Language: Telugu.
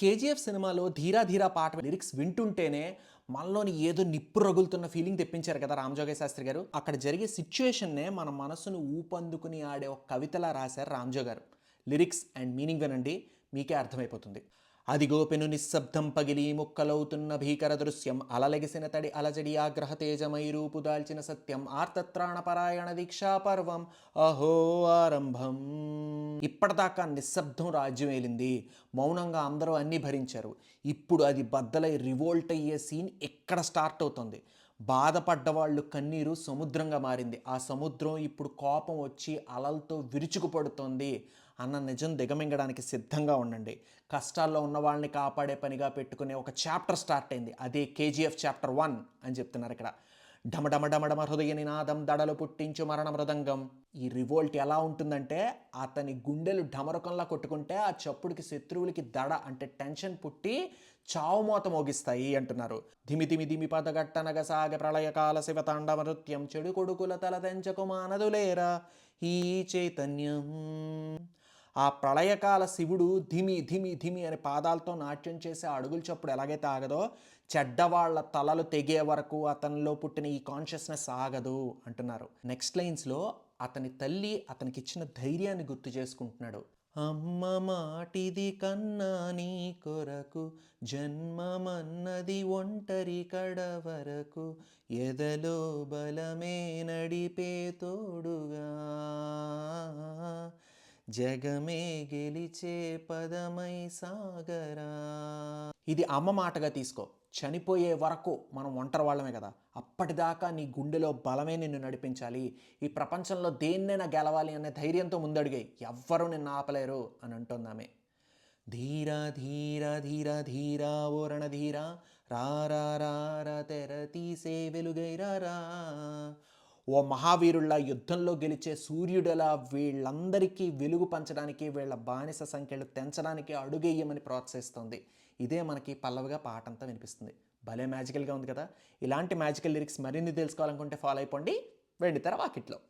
కేజీఎఫ్ సినిమాలో 'ధీరా ధీరా' పాట లిరిక్స్ వింటుంటేనే మనలోని ఏదో నిప్పు రగులుతున్న ఫీలింగ్ తెప్పించారు కదా రామజోగయ్య శాస్త్రి గారు. అక్కడ జరిగే సిచ్యుయేషన్నే మన మనసును ఊపందుకుని ఆడే ఒక కవితలా రాశారు రామజో గారు. లిరిక్స్ అండ్ మీనింగ్ వినండి, మీకే అర్థమైపోతుంది. అదిగో పెను నిశ్శబ్దం పగిలి ముక్కలవుతున్న భీకర దృశ్యం, అలలెగిసిన తడి అలజడి ఆగ్రహ తేజమై రూపు దాల్చిన సత్యం, ఆర్తత్రాణపరాయణ దీక్షా పర్వం అహో ఆరంభం. ఇప్పటిదాకా నిశ్శబ్దం రాజ్యమేలింది, మౌనంగా అందరూ అన్నీ భరించారు. ఇప్పుడు అది బద్దలై రివోల్ట్ అయ్యే సీన్ ఎక్కడ స్టార్ట్ అవుతుంది. బాధపడ్డవాళ్ళు కన్నీరు సముద్రంగా మారింది, ఆ సముద్రం ఇప్పుడు కోపం వచ్చి అలలతో విరుచుకుపడుతోంది అన్న నిజం దిగమింగడానికి సిద్ధంగా ఉండండి. కష్టాల్లో ఉన్న వాళ్ళని కాపాడే పనిగా పెట్టుకునే ఒక చాప్టర్ స్టార్ట్ అయింది, అదే కేజీఎఫ్ చాప్టర్ 1 అని చెప్తున్నారు ఇక్కడ. ఢమఢమఢమఢమ హృదయ నినాదం దడలు పుట్టించు మరణ మృదంగం. ఈ రివోల్ట్ ఎలా ఉంటుందంటే, అతని గుండెలు ఢమరకంలా కొట్టుకుంటే ఆ చప్పుడికి శత్రువులకి దడ అంటే టెన్షన్ పుట్టి చావుమోత మోగిస్తాయి అంటున్నారు. ధిమి ధిమి ధిమి పదగట్టనగ సాగ ప్రళయకాల శివతాండవ నృత్యం, చెడు కొడుకుల తల తెంచకు మానదులేరా ఈ చైతన్యం. ఆ ప్రళయకాల శివుడు ధిమి ధిమి ధిమి అనే పాదాలతో నాట్యం చేసే అడుగుల చప్పుడు ఎలాగైతే ఆగదో, చెడ్డవాళ్ల తలలు తెగే వరకు అతనిలో పుట్టిన ఈ కాన్షియస్నెస్ ఆగదు అంటున్నారు. నెక్స్ట్ లైన్స్లో అతని తల్లి అతనికి ఇచ్చిన ధైర్యాన్ని గుర్తు చేసుకుంటున్నాడు. అమ్మ మాటిది కన్నా నీ కొరకు, జన్మమన్నది ఒంటరి కడ వరకు, ఎదలో బలమే నడిపే తోడుగా, జగమే గెలిచే పదమై సాగరా. ఇది అమ్మ మాటగా తీసుకో. చనిపోయే వరకు మనం ఒంటరి వాళ్ళమే కదా, అప్పటిదాకా నీ గుండెలో బలమే నిన్ను నడిపించాలి. ఈ ప్రపంచంలో దేన్నైనా గెలవాలి అనే ధైర్యంతో ముందడిగాయి, ఎవ్వరూ నిన్ను ఆపలేరు అని అంటుందామె. ధీరా ధీరా ధీరా ధీరా ఓరణ ధీరా, రా తెర తీసే వెలుగైరా. ఓ మహావీరుల్లా యుద్ధంలో గెలిచే సూర్యుడలా వీళ్ళందరికీ వెలుగు పంచడానికి, వీళ్ళ బానిస సంఖ్యలు తెంచడానికి అడుగేయమని ప్రోత్సహిస్తుంది. ఇదే మనకి పల్లవిగా పాట అంతా వినిపిస్తుంది. భలే మ్యాజికల్గా ఉంది కదా. ఇలాంటి మ్యాజికల్ లిరిక్స్ మరిన్ని తెలుసుకోవాలనుకుంటే ఫాలో అయిపోండి వెండితెర వాకిట్లో.